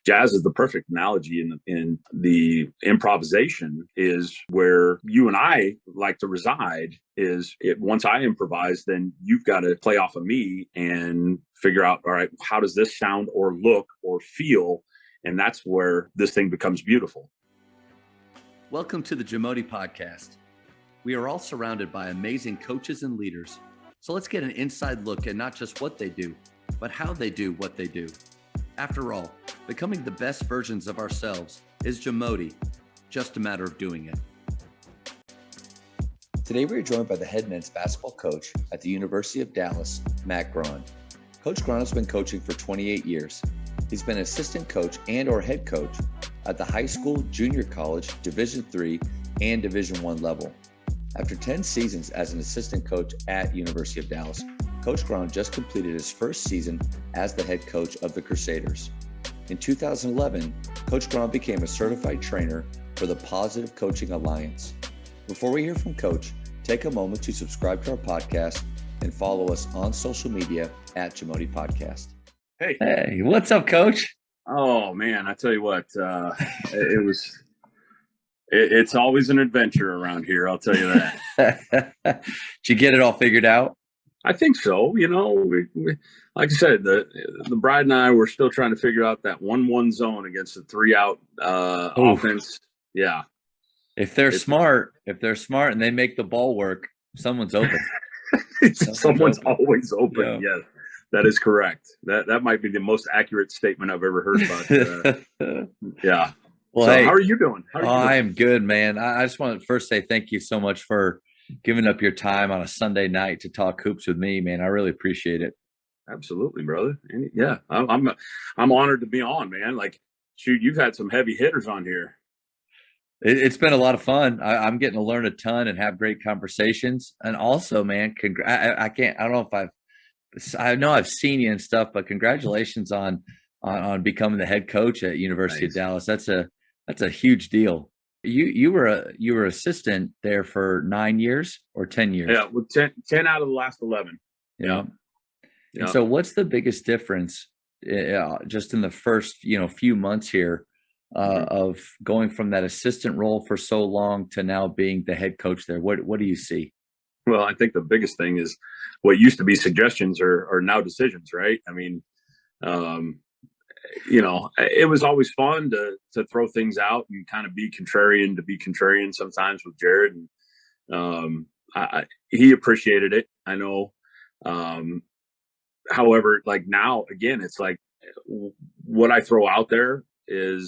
jazz is the perfect analogy. In the improvisation is where you and I like to reside. Once I improvise, then you've got to play off of me and figure out, all right, how does this sound or look or feel? And that's where this thing becomes beautiful. Welcome to the Jamodi Podcast. We are all surrounded by amazing coaches and leaders. So let's get an inside look at not just what they do, but how they do what they do. After all, becoming the best versions of ourselves is Jamodi, just a matter of doing it. Today we are joined by the head men's basketball coach at the University of Dallas, Matt Grahn. Coach Grahn has been coaching for 28 years. He's been assistant coach and or head coach at the high school, junior college, Division III, and Division I level. After 10 seasons as an assistant coach at University of Dallas, Coach Grahn just completed his first season as the head coach of the Crusaders. In 2011, Coach Grahn became a certified trainer for the Positive Coaching Alliance. Before we hear from Coach, take a moment to subscribe to our podcast and follow us on social media at Jamodi Podcast. Hey, what's up, Coach? Oh man, I tell you what, it's always an adventure around here. I'll tell you that. Did you get it all figured out? I think so. You know, we like I said, the bride and I were still trying to figure out that 1-1 zone against the 3-out offense. Yeah. If they're smart and they make the ball work, someone's open. Someone's always open. Yeah. Yes, that is correct. That might be the most accurate statement I've ever heard about. Yeah. Well, so hey, how are you doing? I am good, man. I just want to first say thank you so much for giving up your time on a Sunday night to talk hoops with me, man. I really appreciate it. Absolutely, brother. And yeah, I'm honored to be on, man. Like, shoot, you've had some heavy hitters on here. It's been a lot of fun. I'm getting to learn a ton and have great conversations. And also, man, I know I've seen you and stuff, but congratulations on becoming the head coach at University of Dallas. That's a huge deal. You were assistant there for 9 years or 10 years? Yeah, well, 10 out of the last 11. Yeah. And so what's the biggest difference just in the first, few months here of going from that assistant role for so long to now being the head coach there? What do you see? Well, I think the biggest thing is what used to be suggestions are now decisions, right? I mean, it was always fun to throw things out and kind of be contrarian sometimes with Jared. And he appreciated it. I know. However, like now, again, it's like what I throw out there it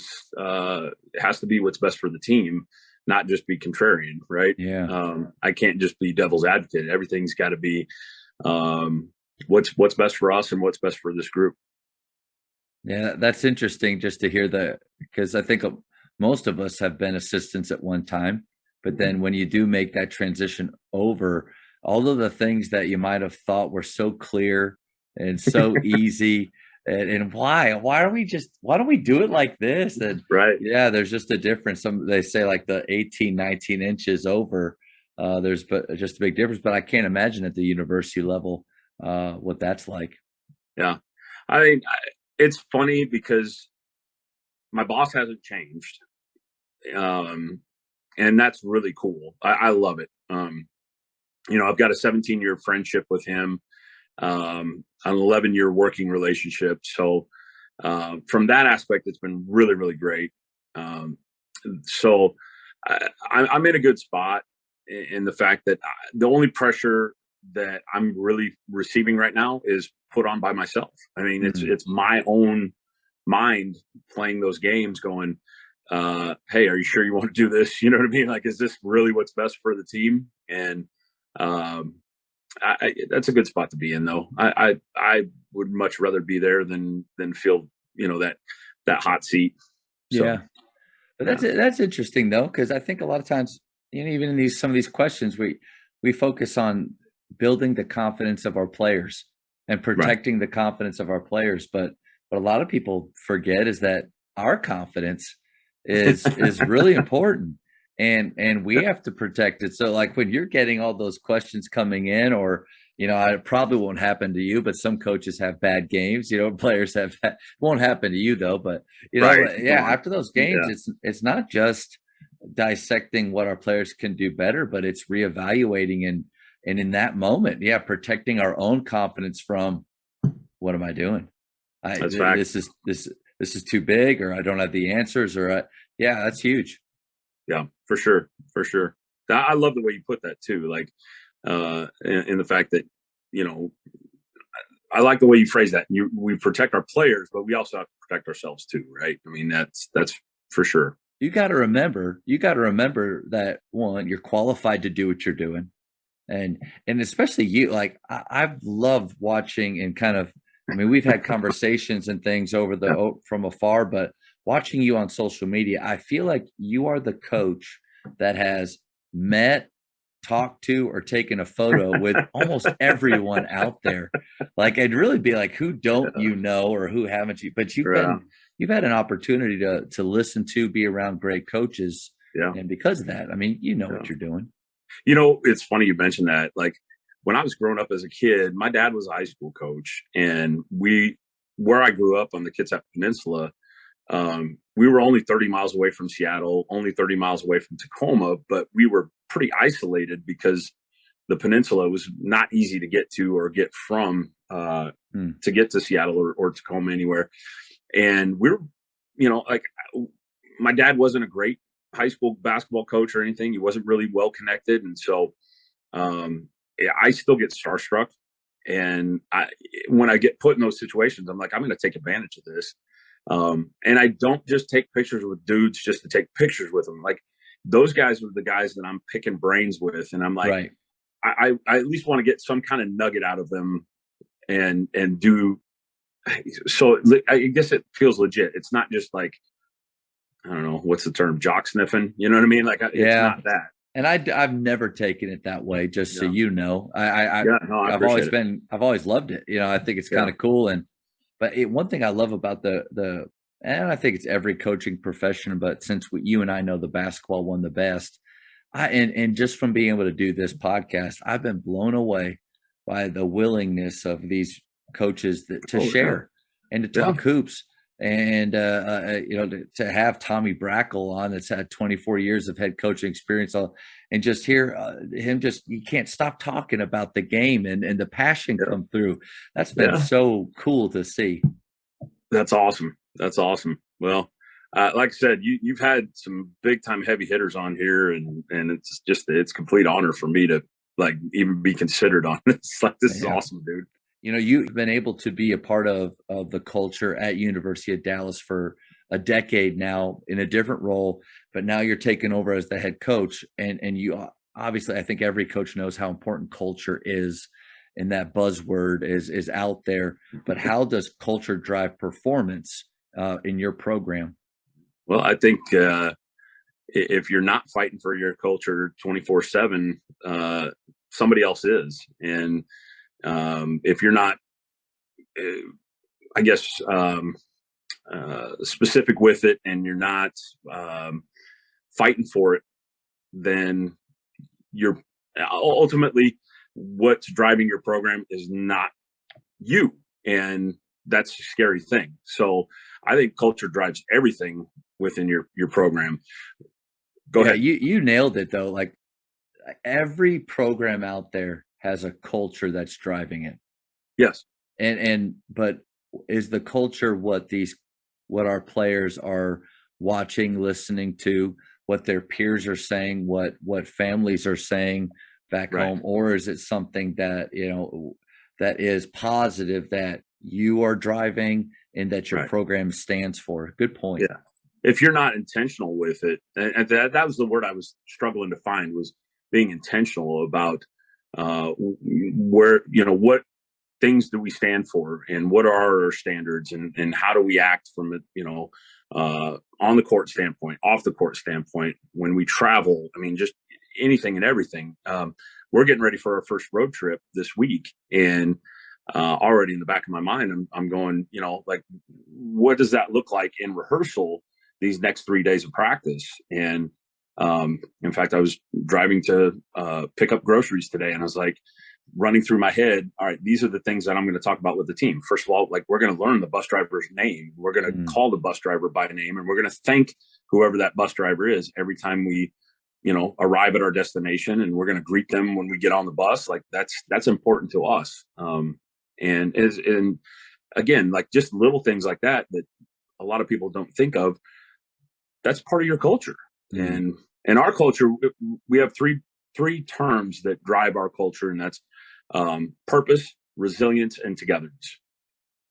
has to be what's best for the team, not just be contrarian, right? Yeah. I can't just be devil's advocate. Everything's got to be what's best for us and what's best for this group. Yeah, that's interesting just to hear that, because I think most of us have been assistants at one time, but then when you do make that transition over, all of the things that you might have thought were so clear and so easy, and why don't we do it like this? And right. Yeah, there's just a difference. They say like the 18, 19 inches over, there's just a big difference, but I can't imagine at the university level what that's like. Yeah. I mean, it's funny because my boss hasn't changed. And that's really cool. I love it. I've got a 17-year friendship with him, an 11-year working relationship. So from that aspect, it's been really, really great. So I'm in a good spot in the fact that the only pressure that I'm really receiving right now is put on by myself. I mean, it's my own mind playing those games going, hey, are you sure you want to do this? You know what I mean? Like, is this really what's best for the team? And that's a good spot to be in, though. I would much rather be there than feel, that hot seat. So, yeah. But that's interesting, though, because I think a lot of times, even in some of these questions, we focus on building the confidence of our players and protecting the confidence of our players. But what a lot of people forget is that our confidence is really important, and we have to protect it. So like when you're getting all those questions coming in, or it probably won't happen to you, but some coaches have bad games, players have, won't happen to you though, but Right. yeah, after those games, Yeah. it's not just dissecting what our players can do better, but it's reevaluating and in that moment, yeah, protecting our own confidence from what am I doing? That's fact. This is too big, or I don't have the answers, or yeah, that's huge. Yeah, for sure. For sure. I love the way you put that too. Like, in the fact that, you know, I like the way you phrase that. We protect our players, but we also have to protect ourselves too, right? I mean, that's for sure. You got to remember that one, you're qualified to do what you're doing. And especially you, like I've loved watching and kind of, I mean, we've had conversations and things from afar, but watching you on social media, I feel like you are the coach that has met, talked to, or taken a photo with almost everyone out there. Like it'd really be like, who don't you know, or who haven't you? But you've had an opportunity to listen to, be around great coaches. Yeah. And because of that, I mean, what you're doing. It's funny you mentioned that. Like when I was growing up as a kid, my dad was a high school coach, and where I grew up on the Kitsap Peninsula, we were only 30 miles away from Seattle, only 30 miles away from Tacoma, but we were pretty isolated because the peninsula was not easy to get to or get from, to get to Seattle or Tacoma, anywhere. And we were, like my dad wasn't a great high school basketball coach or anything. He wasn't really well connected. And so, I still get starstruck. And when I get put in those situations, I'm like, I'm going to take advantage of this. And I don't just take pictures with dudes just to take pictures with them. Like those guys are the guys that I'm picking brains with. And I'm like, right. I at least want to get some kind of nugget out of them and do. So I guess it feels legit. It's not just like, I don't know, what's the term? Jock sniffing. You know what I mean? Like it's not that. And I've never taken it that way, just so you know. I've always loved it. I think it's kind of cool. But one thing I love about and I think it's every coaching profession, but since you and I know the basketball one the best, and just from being able to do this podcast, I've been blown away by the willingness of these coaches to share and to talk hoops. And to have Tommy Brackle on, that's had 24 years of head coaching experience, and just hear him, you can't stop talking about the game and the passion come through. That's been so cool to see. That's awesome. Well, like I said, you've had some big time heavy hitters on here, and it's complete honor for me to like even be considered on this. Like this is awesome, dude. You've been able to be a part of the culture at University of Dallas for a decade now in a different role, but now you're taking over as the head coach. And you obviously, I think every coach knows how important culture is, and that buzzword is out there. But how does culture drive performance in your program? Well, I think if you're not fighting for your culture 24/7, somebody else is. And if you're not, I guess, specific with it, and you're not fighting for it, then you're ultimately what's driving your program is not you. And that's a scary thing. So I think culture drives everything within your program. Go ahead. You nailed it though. Like every program out there has a culture that's driving it. Yes. But is the culture what our players are watching, listening to, what their peers are saying, what families are saying back home, or is it something that, that is positive that you are driving and that your program stands for? Good point. Yeah. If you're not intentional with it, and that was the word I was struggling to find, was being intentional about where, what things do we stand for, and what are our standards, and how do we act from it, on the court standpoint, off the court standpoint, when we travel. I mean, just anything and everything. We're getting ready for our first road trip this week, and already in the back of my mind, I'm going, like, what does that look like in rehearsal these next 3 days of practice? And in fact, I was driving to pick up groceries today, and I was like, running through my head, all right, these are the things that I'm going to talk about with the team. First of all, like, we're going to learn the bus driver's name. We're going to call the bus driver by name, and we're going to thank whoever that bus driver is every time we, arrive at our destination, and we're going to greet them when we get on the bus. Like, that's important to us. And again, like, just little things like that a lot of people don't think of. That's part of your culture. And in our culture, we have three terms that drive our culture, and that's purpose, resilience, and togetherness.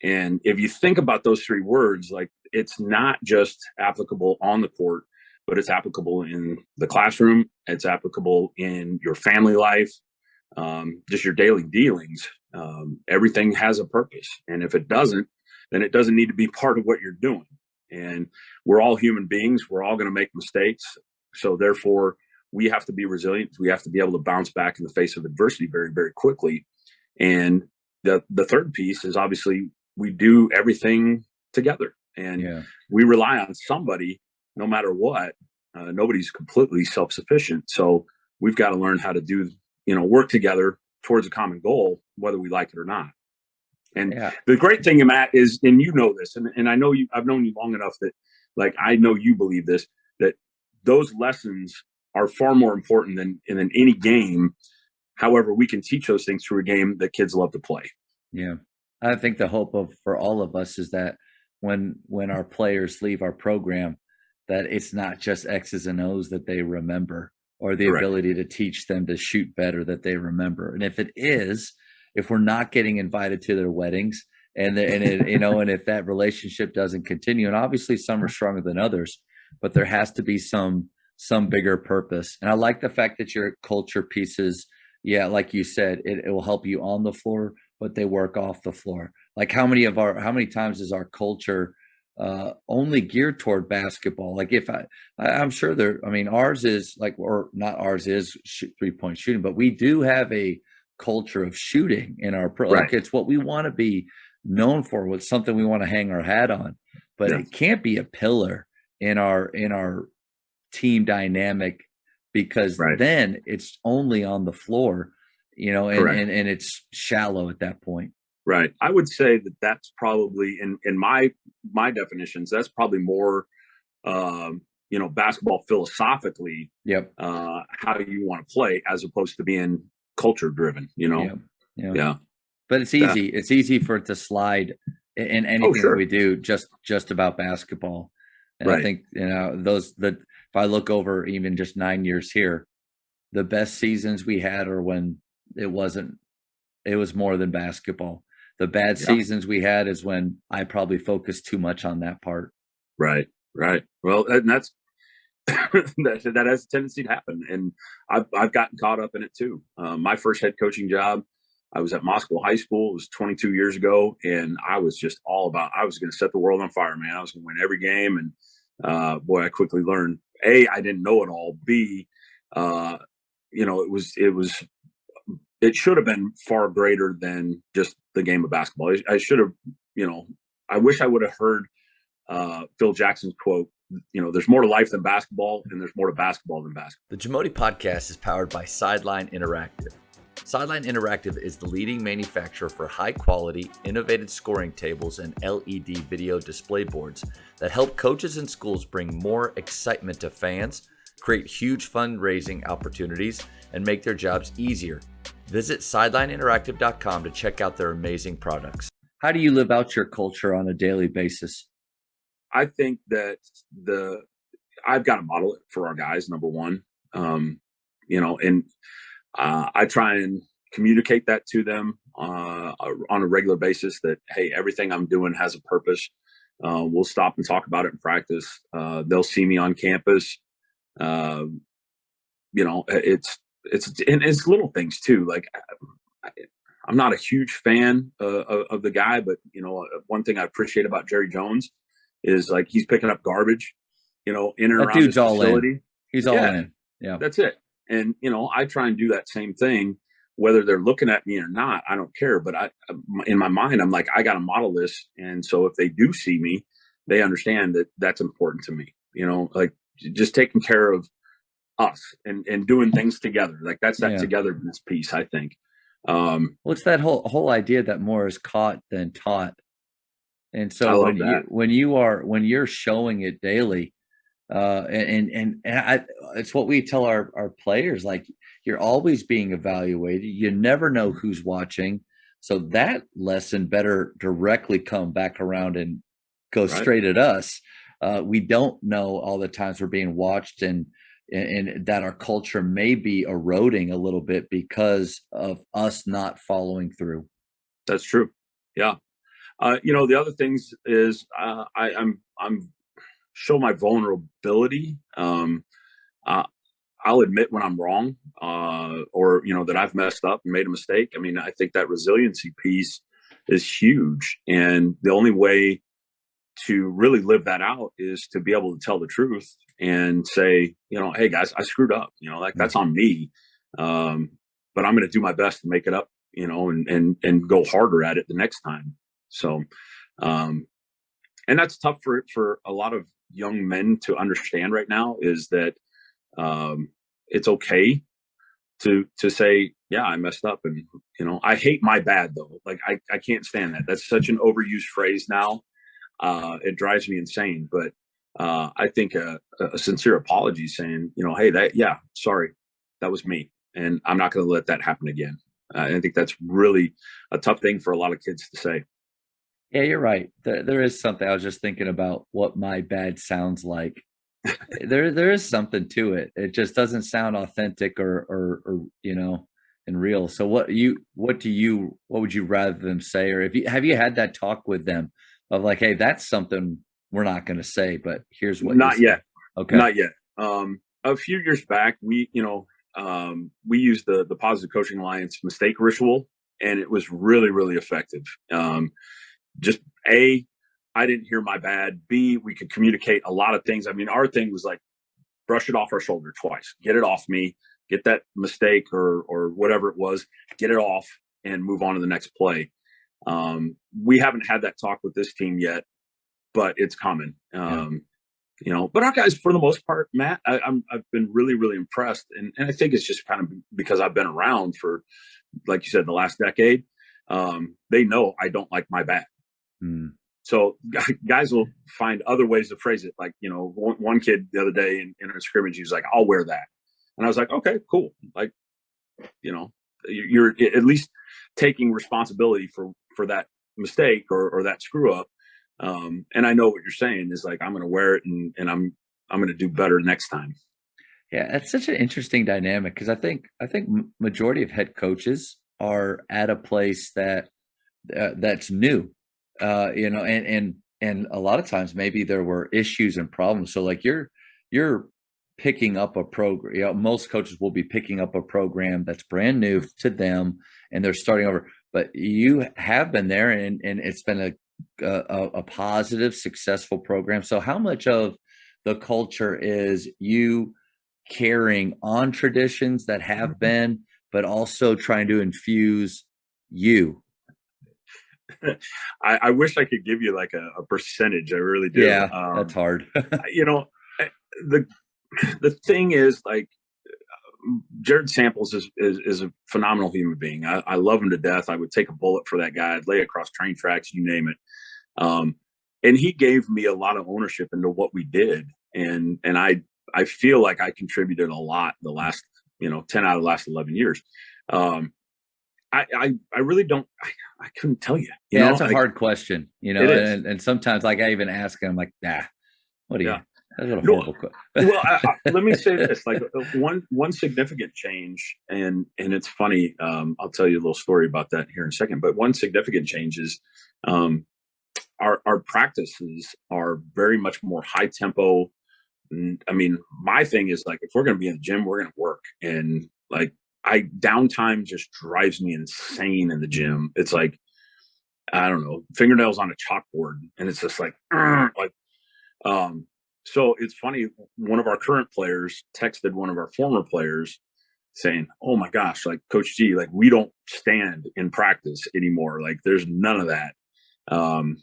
And if you think about those three words, like, it's not just applicable on the court, but it's applicable in the classroom. It's applicable in your family life, just your daily dealings. Everything has a purpose. And if it doesn't, then it doesn't need to be part of what you're doing. And we're all human beings. We're all going to make mistakes. So therefore, we have to be resilient. We have to be able to bounce back in the face of adversity very, very quickly. And the third piece is, obviously, we do everything together, and we rely on somebody no matter what. Nobody's completely self-sufficient. So we've got to learn how to do, work together towards a common goal, whether we like it or not. And the great thing, Matt, is, and you know this, and I know you, I've known you long enough that, like, I know you believe this, that those lessons are far more important than in any game. However, we can teach those things through a game that kids love to play. Yeah. I think the hope for all of us is that when our players leave our program, that it's not just X's and O's that they remember, or the ability to teach them to shoot better that they remember. And if it is, if we're not getting invited to their weddings, and if that relationship doesn't continue, and obviously some are stronger than others, but there has to be some bigger purpose. And I like the fact that your culture pieces, like you said, it will help you on the floor, but they work off the floor. Like, how many times is our culture only geared toward basketball? Like, I'm sure ours is like, or not ours is 3-point shooting, but we do have a culture of shooting in our pro. Like, it's what we want to be known for. It's something we want to hang our hat on, but it can't be a pillar in our team dynamic, because then it's only on the floor, and it's shallow at that point. Right. I would say that's probably in my definitions, that's probably more, basketball philosophically, how you want to play, as opposed to being culture driven, But it's easy. It's easy for it to slide in anything that we do, just about basketball. And I think, if I look over even just 9 years here, the best seasons we had are when it was more than basketball. The bad seasons we had is when I probably focused too much on that part. Right. Well, and that's that has a tendency to happen, and I've gotten caught up in it too. My first head coaching job, I was at Moscow High School. It was 22 years ago, and I was just all about, I was going to set the world on fire, man. I was going to win every game, and boy, I quickly learned, A, I didn't know it all. B, it should have been far greater than just the game of basketball. I should have, I wish I would have heard Phil Jackson's quote, there's more to life than basketball, and there's more to basketball than basketball. The Jamodi Podcast is powered by Sideline Interactive. Sideline Interactive is the leading manufacturer for high-quality, innovative scoring tables and LED video display boards that help coaches and schools bring more excitement to fans, create huge fundraising opportunities, and make their jobs easier. Visit sidelineinteractive.com to check out their amazing products. How do you live out your culture on a daily basis? I think that I've got to model it for our guys, number one, and I try and communicate that to them on a regular basis, that, hey, everything I'm doing has a purpose. We'll stop and talk about it in practice. They'll see me on campus. It's little things too. Like, I'm not a huge fan of the guy, but one thing I appreciate about Jerry Jones is, like, he's picking up garbage, in and around his facility. He's all in. Yeah, that's it. And I try and do that same thing, whether they're looking at me or not. I don't care. But in my mind, I'm like, I got to model this, and so if they do see me, they understand that that's important to me. Like, just taking care of us and doing things together. Like, that's that togetherness piece, I think. What's that whole idea that more is caught than taught? And I so love that. when you're showing it daily, it's what we tell our players, like, you're always being evaluated. You never know who's watching. So that lesson better directly come back around and go straight at us. We don't know all the times we're being watched, and that our culture may be eroding a little bit because of us not following through. That's true. Yeah. The other things is I'm show my vulnerability. Uh, I'll admit when I'm wrong, or that I've messed up and made a mistake. I mean, I think that resiliency piece is huge, and the only way to really live that out is to be able to tell the truth and say, hey guys, I screwed up. Like, that's on me, but I'm going to do my best to make it up. And go harder at it the next time. So, and that's tough for a lot of young men to understand right now, is that it's okay to say, yeah, I messed up. And, I hate my bad though. Like, I can't stand that. That's such an overused phrase now. It drives me insane. But I think a sincere apology saying, hey, sorry, that was me. And I'm not going to let that happen again. I think that's really a tough thing for a lot of kids to say. Yeah, you're right. There is something. I was just thinking about what my bad sounds like. There is something to it. It just doesn't sound authentic or and real. So what would you rather them say? Or have you had that talk with them of like, hey, that's something we're not going to say, but here's what. Not yet. Okay. Not yet. A few years back, we used the Positive Coaching Alliance mistake ritual, and it was really, really effective. Just A, I didn't hear my bad. B, we could communicate a lot of things. I mean, our thing was like, brush it off our shoulder twice, get it off me, get that mistake or whatever it was, get it off and move on to the next play. We haven't had that talk with this team yet, but it's coming. But our guys, for the most part, Matt, I've been really, really impressed. And I think it's just kind of because I've been around for, like you said, the last decade. They know I don't like my bad. So guys will find other ways to phrase it. Like, one kid the other day in a scrimmage, he was like, I'll wear that. And I was like, okay, cool. Like, you're at least taking responsibility for that mistake or that screw up. And I know what you're saying is like, I'm going to wear it and I'm going to do better next time. Yeah, that's such an interesting dynamic, because I think majority of head coaches are at a place that that's new, and a lot of times maybe there were issues and problems. So like you're picking up a program. Most coaches will be picking up a program that's brand new to them, and they're starting over. But you have been there, and it's been a positive, successful program. So how much of the culture is you carrying on traditions that have been, but also trying to infuse you? I wish I could give you like a percentage. I really do. Yeah, that's hard. The thing is, like, Jared Samples is a phenomenal human being. I love him to death. I would take a bullet for that guy. I'd lay across train tracks, you name it. And he gave me a lot of ownership into what we did. And I feel like I contributed a lot the last, 10 out of the last 11 years. I really don't, I couldn't tell you. Yeah, that's a hard question, It is. and sometimes like I even ask him, like, what do you, that's a horrible question. Well, let me say this, like one significant change, and it's funny. I'll tell you a little story about that here in a second, but one significant change is, our practices are very much more high tempo. I mean, my thing is like, if we're going to be in the gym, we're going to work. And like, downtime just drives me insane in the gym. It's like, I don't know, fingernails on a chalkboard. And it's just like, so it's funny. One of our current players texted one of our former players saying, oh my gosh, like, Coach G, like, we don't stand in practice anymore. Like, there's none of that. And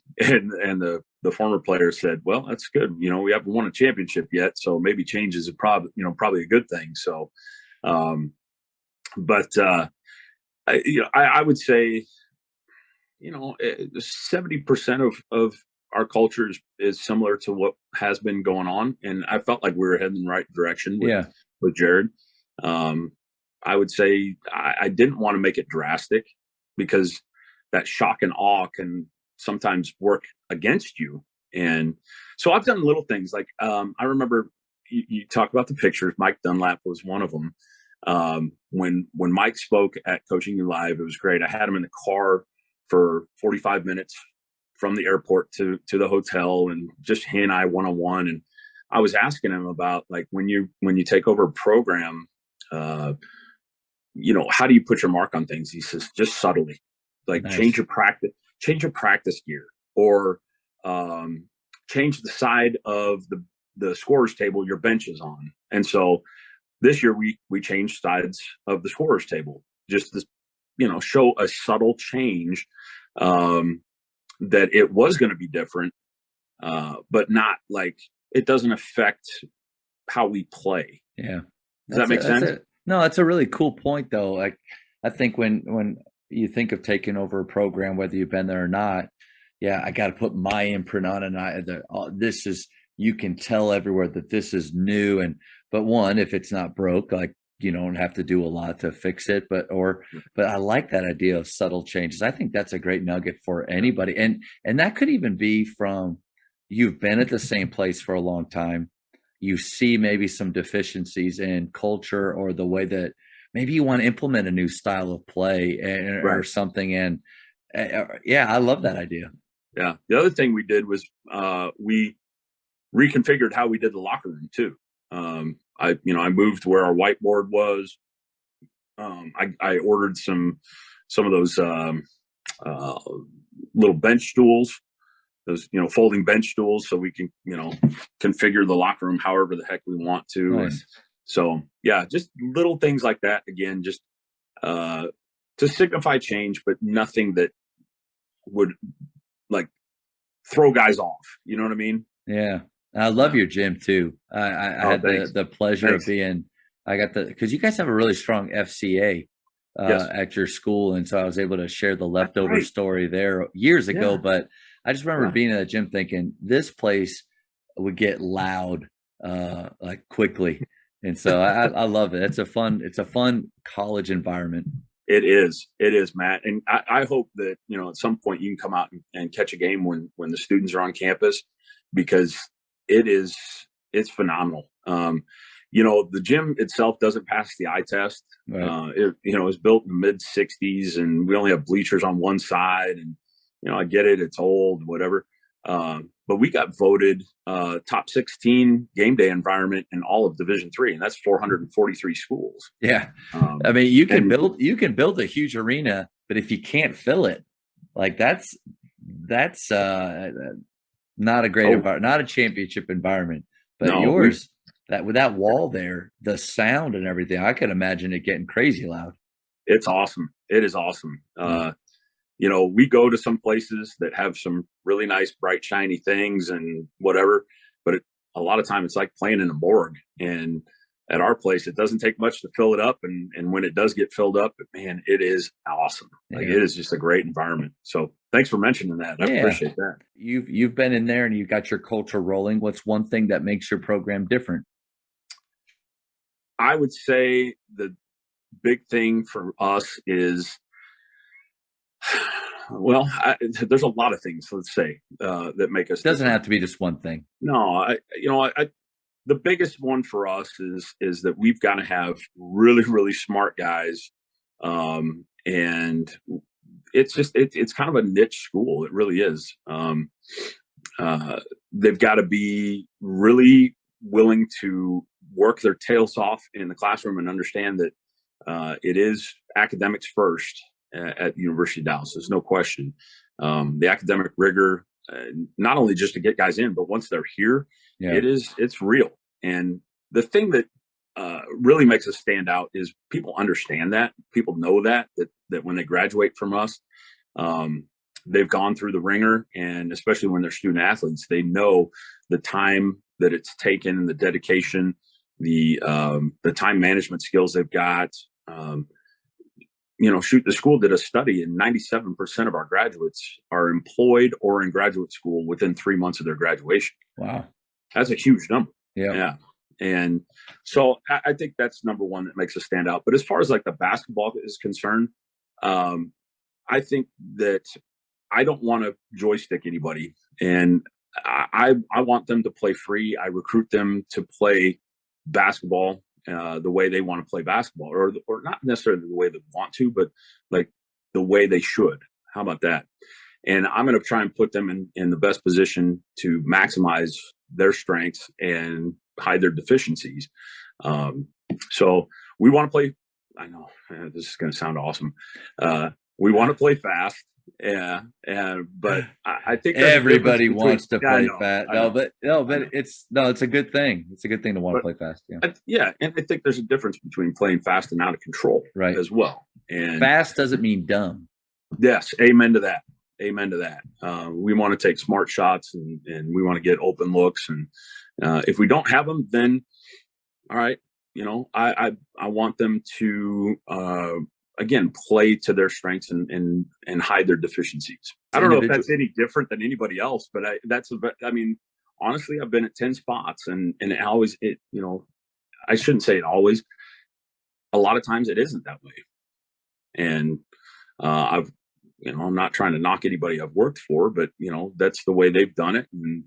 the former player said, well, that's good. We haven't won a championship yet, so maybe change is probably a good thing. So, but I would say, 70% of our culture is similar to what has been going on. And I felt like we were heading in the right direction Yeah. with Jared. I would say I didn't want to make it drastic, because that shock and awe can sometimes work against you. And so I've done little things like, I remember you talk about the pictures. Mike Dunlap was one of them. When Mike spoke at Coaching You Live, it was great. I had him in the car for 45 minutes from the airport to the hotel, and just he and I one-on-one. And I was asking him about, like, when you take over a program, how do you put your mark on things? He says, just subtly, like, Nice. change your practice gear, or change the side of the scorer's table your bench is on. And so this year we changed sides of the scorer's table, just to, show a subtle change, that it was going to be different, but not like it doesn't affect how we play. Yeah. Does that make sense? No, that's a really cool point, though. Like, I think when you think of taking over a program, whether you've been there or not, yeah, I got to put my imprint on it. You can tell everywhere that this is new. But one, if it's not broke, like, you don't have to do a lot to fix it. But I like that idea of subtle changes. I think that's a great nugget for anybody. And that could even be from, you've been at the same place for a long time. You see maybe some deficiencies in culture, or the way that maybe you want to implement a new style of play or something. And yeah, I love that idea. Yeah. The other thing we did was we reconfigured how we did the locker room too. I moved where our whiteboard was. I ordered some of those little bench stools, those, folding bench stools, so we can, configure the locker room however the heck we want to. Nice. And so, yeah, just little things like that. Again, just to signify change, but nothing that would, like, throw guys off. You know what I mean? Yeah. I love your gym too. I had the pleasure of being, because you guys have a really strong FCA at your school. And so I was able to share the leftover story there years ago. But I just remember being in the gym thinking this place would get loud like quickly. And so I love it. It's a fun college environment. It is, Matt. And I hope that, at some point you can come out and catch a game when the students are on campus, because it's phenomenal. The gym itself doesn't pass the eye test. Right. It was built in the mid '60s, and we only have bleachers on one side, and, I get it. It's old, whatever. But we got voted top 16 game day environment in all of Division III, and that's 443 schools. Yeah. I mean, you can build a huge arena, but if you can't fill it, like that's not a great environment, not a championship environment. But yours, that with that wall there, the sound and everything, I could imagine it getting crazy loud. It's awesome. It is awesome. We go to some places that have some really nice, bright, shiny things and whatever, but a lot of time it's like playing in a morgue. And at our place, it doesn't take much to fill it up. And when it does get filled up, man, it is awesome. Like, it is just a great environment. So thanks for mentioning that. I appreciate that. You've been in there and you've got your culture rolling. What's one thing that makes your program different? I would say the big thing for us is, there's a lot of things, let's say, that make us. It doesn't have to be just one thing. No, the biggest one for us is that we've got to have really, really smart guys. And it's just, it's kind of a niche school. It really is. They've got to be really willing to work their tails off in the classroom and understand that it is academics first at the University of Dallas. There's no question. The academic rigor, not only just to get guys in, but once they're here, it's real. And the thing that really makes us stand out is people understand that. People know that when they graduate from us, they've gone through the ringer, and especially when they're student athletes, they know the time that it's taken, the dedication, the time management skills they've got. the school did a study, and 97% of our graduates are employed or in graduate school within 3 months of their graduation. Wow. That's a huge number. Yeah. And so I think that's number one that makes us stand out. But as far as like the basketball is concerned, I think that I don't want to joystick anybody, and I want them to play free. I recruit them to play basketball the way they want to play basketball, or not necessarily the way they want to, but like the way they should. How about that? And I'm going to try and put them in the best position to maximize their strengths and hide their deficiencies. So we want to play. I know this is going to sound awesome. We want to play fast. But I think everybody wants to play fast. But it's a good thing. It's a good thing to want to play fast. Yeah. And I think there's a difference between playing fast and out of control, right, as well. And fast doesn't mean dumb. Yes. Amen to that. We want to take smart shots, and we want to get open looks. And if we don't have them, then all right. I want them to, again, play to their strengths and hide their deficiencies. I don't know if that's any different than anybody else, but honestly, I've been at 10 spots, and it always, I shouldn't say it always. A lot of times it isn't that way. And I'm not trying to knock anybody I've worked for, but that's the way they've done it. And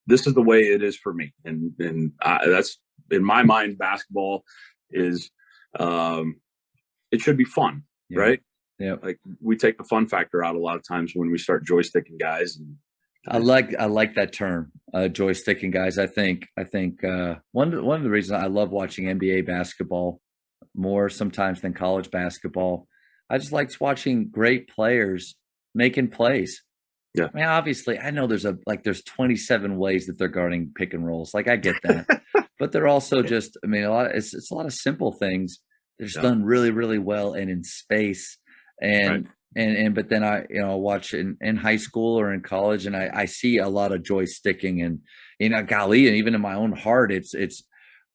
this is the way it is for me. And that's, in my mind, basketball is, it should be fun, right? Yeah. Like we take the fun factor out a lot of times when we start joysticking guys. And I like that term, joysticking guys. I think one of the reasons I love watching NBA basketball more sometimes than college basketball, I just like watching great players making plays. Yeah. I mean, obviously, I know there's 27 ways that they're guarding pick and rolls. Like I get that, but they're also just, it's a lot of simple things. They're just done really, really well and in space. And but then I watch in high school or in college, and I see a lot of joysticking, and golly, and even in my own heart, it's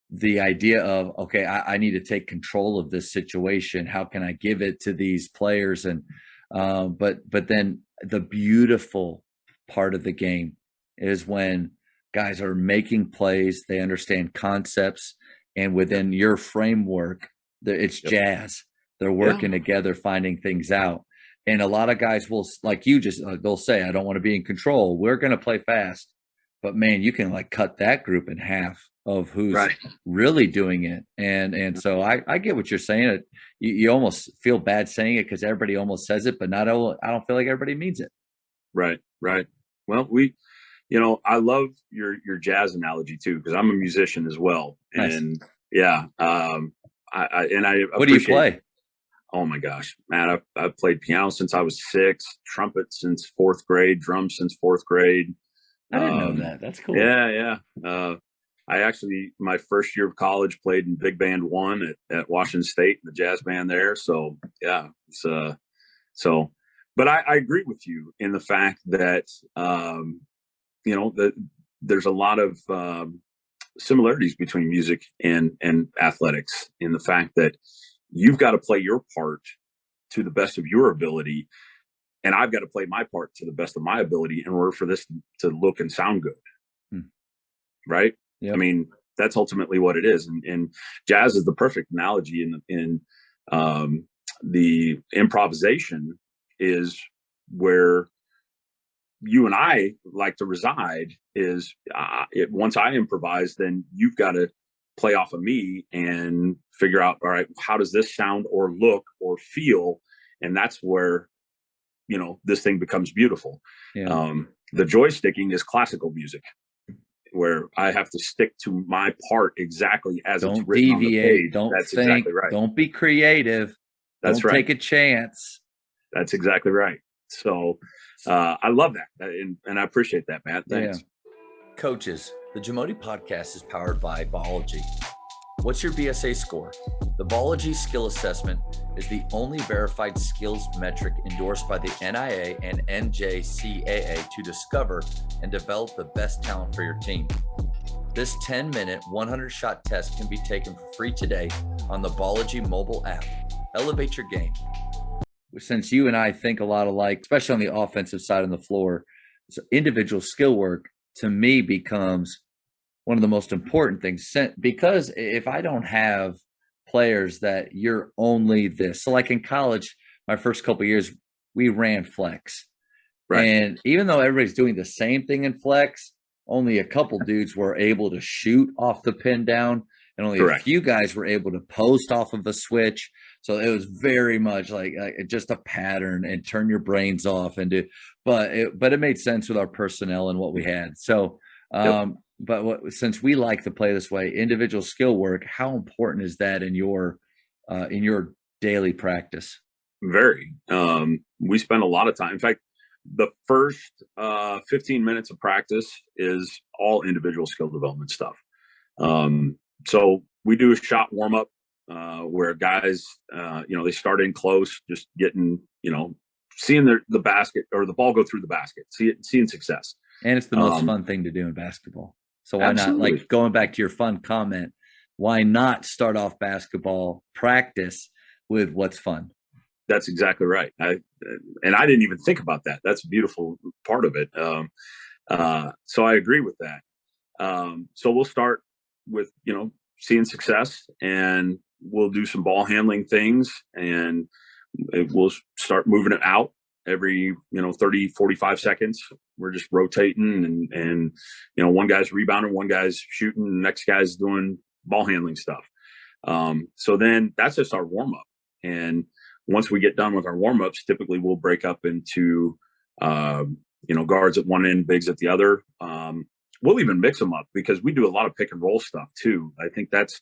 the idea of, okay, I need to take control of this situation. How can I give it to these players? And but then the beautiful part of the game is when guys are making plays, they understand concepts, and within your framework, it's jazz. They're working together, finding things out. And a lot of guys will, like you just, they'll say, I don't want to be in control. We're going to play fast. But man, you can cut that group in half of who's really doing it. And so I get what you're saying. You almost feel bad saying it because everybody almost says it, but I don't feel like everybody means it. Right. Well, I love your jazz analogy too, because I'm a musician as well. Nice. And I what do you play? Oh my gosh, man! I've played piano since I was 6, trumpet since 4th grade, drums since 4th grade. I didn't know that. That's cool. Yeah. I actually, my first year of college, played in Big Band 1 at Washington State, the jazz band there. So yeah, but I agree with you in the fact that that there's a lot of similarities between music and athletics, in the fact that you've got to play your part to the best of your ability, and I've got to play my part to the best of my ability in order for this to look and sound good. Right? Yep. I mean, that's ultimately what it is. And jazz is the perfect analogy in the improvisation is where you and I like to reside. Is once I improvise, then you've got to play off of me and figure out, all right, how does this sound or look or feel? And that's where, this thing becomes beautiful. Yeah. The joysticking is classical music, where I have to stick to my part exactly as it's written on the page. Don't That's think, exactly right. Don't be creative. That's don't right. Take a chance. That's exactly right. So I love that. And I appreciate that, Matt. Thanks. Yeah. Coaches, the Jamodi podcast is powered by Biology. What's your BSA score? The Biology Skill Assessment is the only verified skills metric endorsed by the NIA and NJCAA to discover and develop the best talent for your team. This 10-minute, 100-shot test can be taken for free today on the Biology mobile app. elevate your game. Since you and I think a lot alike, especially on the offensive side of the floor, so individual skill work to me becomes one of the most important things, because if I don't have players that you're only this, so like in college, my first couple of years, we ran flex. Right. And even though everybody's doing the same thing in flex, only a couple dudes were able to shoot off the pin down, and only Correct. a few guys were able to post off of a switch. So it was very much like just a pattern and turn your brains off and do. But it made sense with our personnel and what we had. So, since we like to play this way, individual skill work, how important is that in your daily practice? Very. We spend a lot of time. In fact, the first 15 minutes of practice is all individual skill development stuff. So we do a shot warm up where guys, they start in close, just getting, seeing the basket or the ball go through the basket, seeing success. And it's the most fun thing to do in basketball. So why absolutely. not, like going back to your fun comment, why not start off basketball practice with what's fun? That's exactly right. I didn't even think about that. That's a beautiful part of it. So I agree with that. So we'll start with, seeing success, and we'll do some ball handling things, and we'll start moving it out every, 30, 45 seconds. We're just rotating and one guy's rebounding, one guy's shooting, the next guy's doing ball handling stuff. So then that's just our warm up. And once we get done with our warm-ups, typically we'll break up into, guards at one end, bigs at the other. We'll even mix them up because we do a lot of pick and roll stuff too. I think that's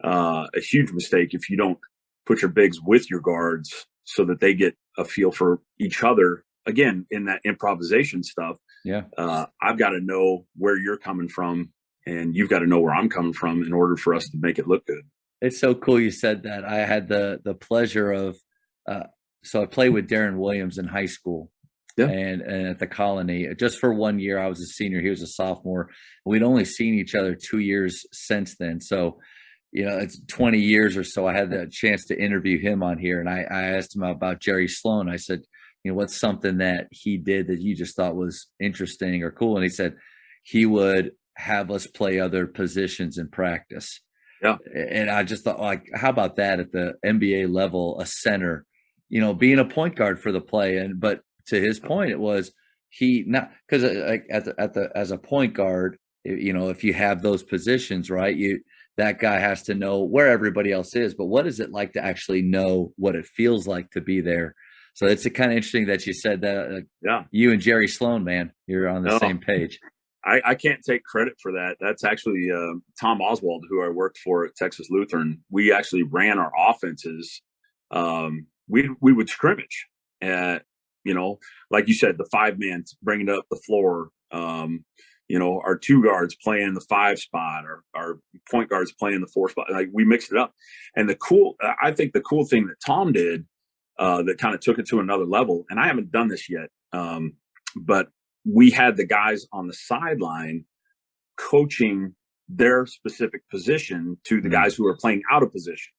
a huge mistake if you don't put your bigs with your guards so that they get a feel for each other. Again, in that improvisation stuff, I've got to know where you're coming from, and you've got to know where I'm coming from in order for us to make it look good. It's so cool you said that. I had the pleasure of so I played with Darren Williams in high school, and at the Colony just for 1 year. I was a senior, he was a sophomore. We'd only seen each other 2 years since then. So, it's 20 years or so. I had the chance to interview him on here, and I asked him about Jerry Sloan. I said, what's something that he did that you just thought was interesting or cool? And he said he would have us play other positions in practice. Yeah. And I just thought, like, how about that at the NBA level, a center, being a point guard for the play. But to his point, it was not because like as a point guard, if you have those positions, right, that guy has to know where everybody else is. But what is it like to actually know what it feels like to be there? So it's kind of interesting that you said that. You and Jerry Sloan, man, you're on the same page. I can't take credit for that. That's actually Tom Oswald, who I worked for at Texas Lutheran. We actually ran our offenses. We would scrimmage, like you said, the 5-man bringing up the floor. Our 2 guards playing the 5 spot, or our point guards playing the 4 spot. Like, we mixed it up. And I think the cool thing that Tom did that kind of took it to another level, and I haven't done this yet, but we had the guys on the sideline coaching their specific position to the guys who are playing out of position.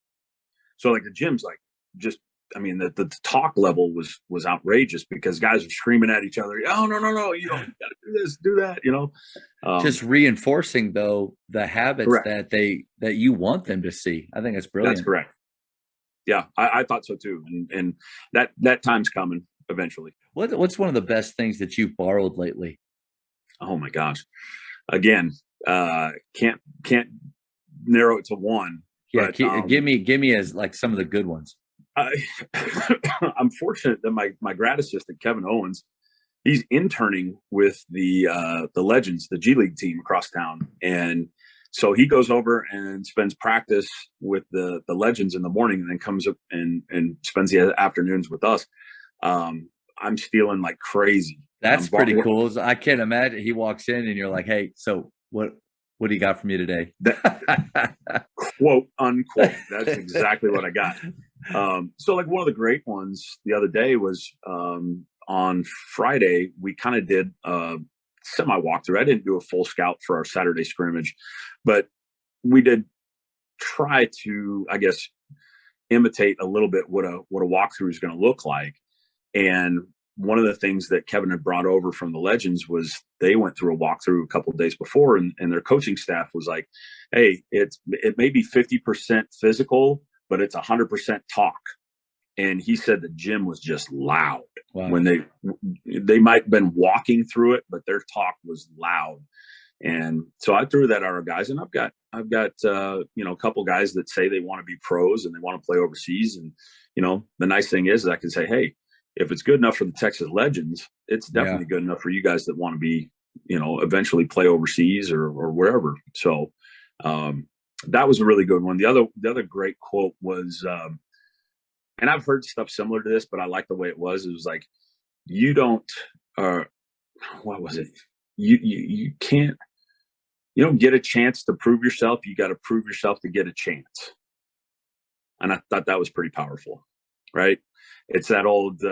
So like the gym's like the talk level was outrageous because guys are screaming at each other. Oh, no, you don't got to do this, do that, just reinforcing though the habits that you want them to see. I think it's brilliant. That's correct. Yeah, I thought so too. And that time's coming eventually. What's one of the best things that you've borrowed lately? Oh my gosh. Again, can't narrow it to one. Yeah, but, give me as like some of the good ones. I'm fortunate that my grad assistant, Kevin Owens, he's interning with the Legends, the G League team across town. And so he goes over and spends practice with the Legends in the morning, and then comes up and spends the afternoons with us. I'm stealing like crazy. That's pretty cool. I can't imagine he walks in and you're like, hey, so what do you got for me today? Quote unquote. That's exactly what I got. So like one of the great ones the other day was on Friday, we kind of did a semi walkthrough. I didn't do a full scout for our Saturday scrimmage, but we did try to, I guess, imitate a little bit what a walkthrough is going to look like. And one of the things that Kevin had brought over from the Legends was they went through a walkthrough a couple of days before, and their coaching staff was like, "Hey, it may be 50% physical, but it's 100% talk." And he said the gym was just loud. Wow. When they might have been walking through it, but their talk was loud. And so I threw that at our guys, and I've got a couple guys that say they want to be pros and they want to play overseas. And the nice thing is I can say, hey, if it's good enough for the Texas Legends, it's definitely good enough for you guys that want to be, eventually play overseas or wherever. So that was a really good one. The other great quote was, and I've heard stuff similar to this, but I like the way it was. It was like, you don't, what was it? You can't, you don't get a chance to prove yourself. You got to prove yourself to get a chance. And I thought that was pretty powerful, right? It's that old,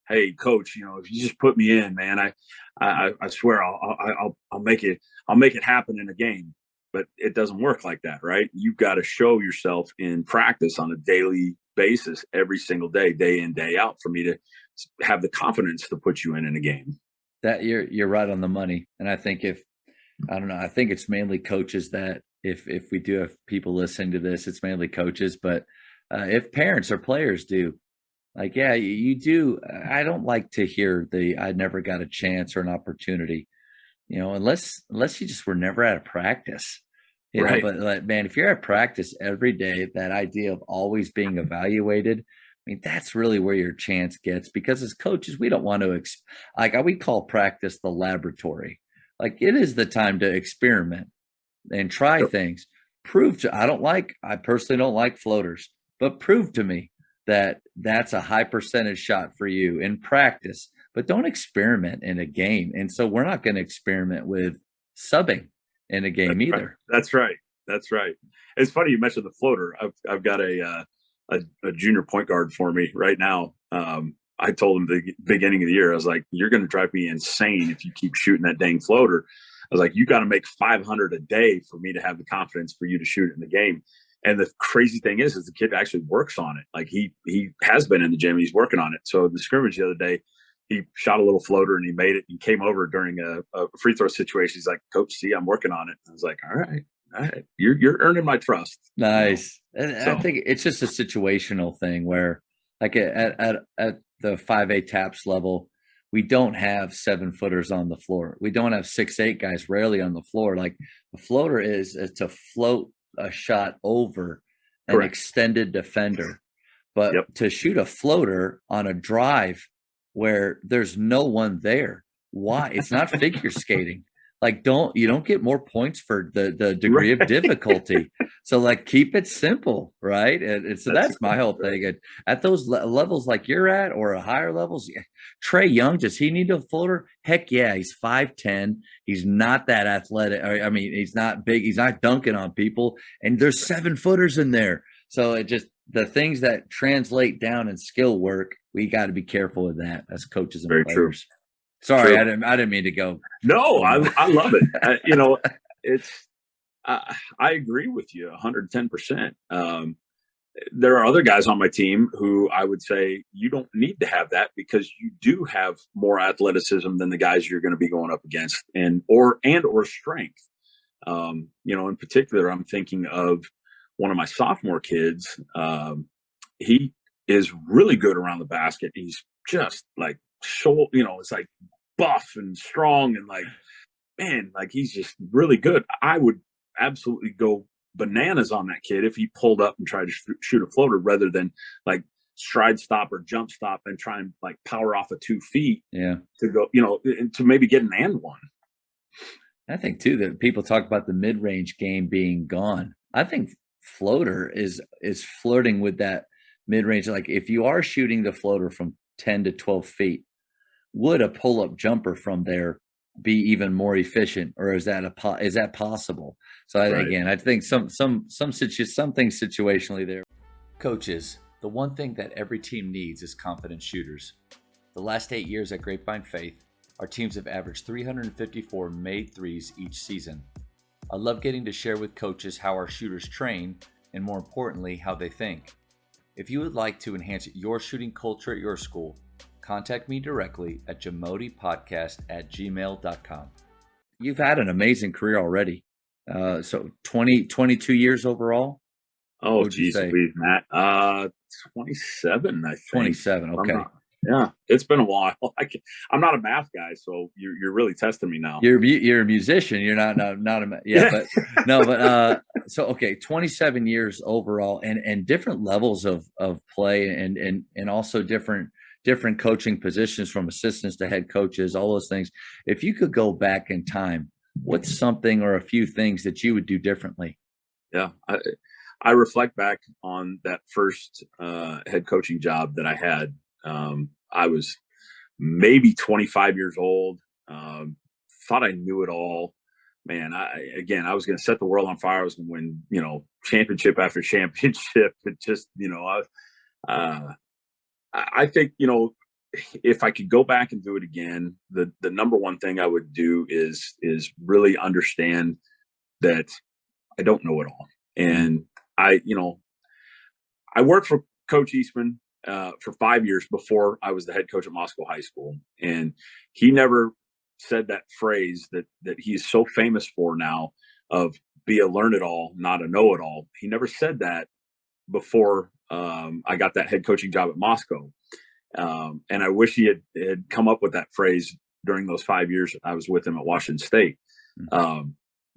hey, coach, if you just put me in, man, I swear I'll make it happen in a game. But it doesn't work like that, right? You've got to show yourself in practice on a daily basis, every single day, day in, day out, for me to have the confidence to put you in a game. That you're right on the money. And I think I think it's mainly coaches that if we do have people listening to this, it's mainly coaches. But if parents or players do, like, yeah, you do. I don't like to hear I never got a chance or an opportunity, unless you just were never at a practice. Right. But like, man, if you're at practice every day, that idea of always being evaluated, I mean, that's really where your chance gets, because as coaches, we don't want to, we call practice the laboratory. Like, it is the time to experiment and try things. I personally don't like floaters, but prove to me that that's a high percentage shot for you in practice, but don't experiment in a game. And so we're not going to experiment with subbing in a game either. That's right. It's funny you mentioned the floater. I've got a junior point guard for me right now. I told him the beginning of the year, I was like, you're going to drive me insane if you keep shooting that dang floater. I was like, you got to make 500 a day for me to have the confidence for you to shoot it in the game. And the crazy thing is the kid actually works on it. Like, he has been in the gym. He's working on it. So the scrimmage the other day, he shot a little floater and he made it and came over during a free throw situation. He's like, Coach, see, I'm working on it. I was like, all right. You're earning my trust. Nice. And I think it's just a situational thing where, like, at the 5A TAPS level, we don't have 7-footers on the floor. We don't have 6'8" guys rarely on the floor. Like, the floater is to float a shot over an extended defender. But to shoot a floater on a drive where there's no one there, why? It's not figure skating. Like, you don't get more points for the degree of difficulty. So, like, keep it simple, right? And so that's my whole thing. And at those levels like you're at, or higher levels, Trae Young, does he need a floater? Heck yeah, he's 5'10". He's not that athletic. I mean, he's not big. He's not dunking on people. And there's 7-footers in there. So it just, the things that translate down in skill work, we got to be careful with that as coaches and Very players. True. Sorry, I didn't mean to go. No, I love it. I agree with you 110%. There are other guys on my team who I would say you don't need to have that, because you do have more athleticism than the guys you're going to be going up against, or strength. In particular, I'm thinking of one of my sophomore kids. He is really good around the basket. He's just like, it's like buff and strong, and like, man, like, he's just really good. I would absolutely go bananas on that kid if he pulled up and tried to shoot a floater, rather than like stride stop or jump stop and try and like power off of 2 feet to go, to maybe get an and one. I think too that people talk about the mid-range game being gone. I think floater is flirting with that mid-range. Like, if you are shooting the floater from 10 to 12 feet, would a pull-up jumper from there be even more efficient, or is that possible? So I think some things situationally there. Coaches, the one thing that every team needs is confident shooters. The last 8 years at Grapevine Faith, our teams have averaged 354 made threes each season. I love getting to share with coaches how our shooters train, and more importantly, how they think. If you would like to enhance your shooting culture at your school, contact me directly at jamodipodcast@gmail.com. You've had an amazing career already. So 22 years overall? Oh, geez, Louise, Matt. 27, I think. 27, okay. Yeah, it's been a while. I'm not a math guy, so you're really testing me now. You're a musician. You're not but no, but so okay, 27 years overall, and different levels of play, and also different coaching positions from assistants to head coaches, all those things. If you could go back in time, what's something or a few things that you would do differently? Yeah, I reflect back on that first head coaching job that I had. I was maybe 25 years old. Thought I knew it all. Man, I was going to set the world on fire. I was going to win, championship after championship. It just, I think, if I could go back and do it again, the number one thing I would do is really understand that I don't know it all. And I worked for Coach Eastman for 5 years before I was the head coach at Moscow High School. And he never said that phrase that he's so famous for now of be a learn-it-all, not a know-it-all. He never said that before I got that head coaching job at Moscow. And I wish he had come up with that phrase during those 5 years I was with him at Washington State.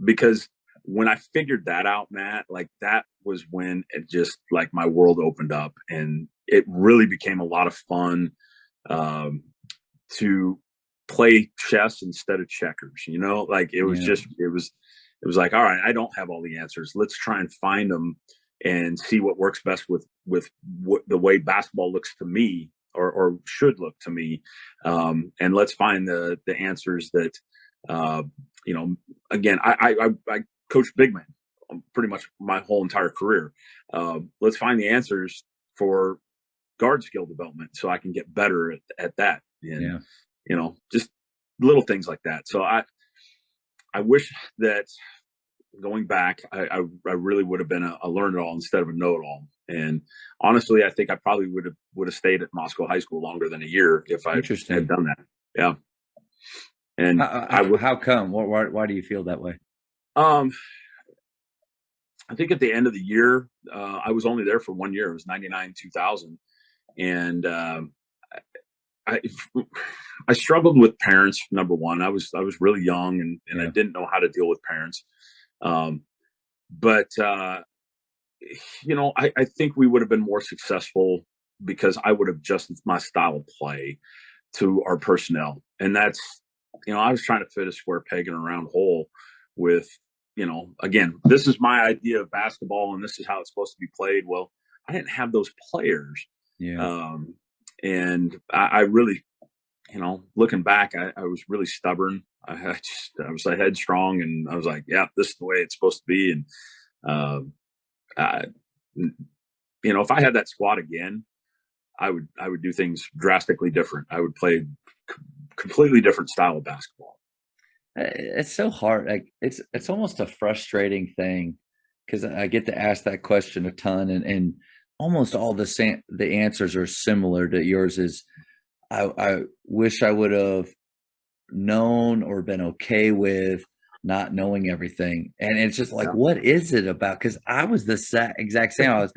Because when I figured that out, Matt, like that was when it just like my world opened up, and it really became a lot of fun to play chess instead of checkers. Like it was it was like, all right, I don't have all the answers. Let's try and find them and see what works best with what the way basketball looks to me or should look to me. And let's find the answers that, again, I coached big men pretty much my whole entire career. Let's find the answers for guard skill development so I can get better at that. And, just little things like that. So I wish that going back, I really would have been a learn-it-all instead of a know-it-all. And honestly, I think I probably would have stayed at Moscow High School longer than a year if I had done that. Yeah. And how come? Why do you feel that way? I think at the end of the year, I was only there for 1 year. It was 99, 2000. And I struggled with parents. Number one, I was really young and I didn't know how to deal with parents. But I think we would have been more successful because I would have adjusted my style of play to our personnel. And that's, I was trying to fit a square peg in a round hole with, again, this is my idea of basketball and this is how it's supposed to be played. Well, I didn't have those players. Yeah. And I really, looking back, I was really stubborn. I was headstrong, and I was like, yeah, this is the way it's supposed to be. And, if I had that squad again, I would do things drastically different. I would play completely different style of basketball. It's so hard. Like it's almost a frustrating thing because I get to ask that question a ton, and almost all the answers are similar to yours. Is I wish I would have known or been okay with not knowing everything. And it's just like, what is it about? Because I was the exact same.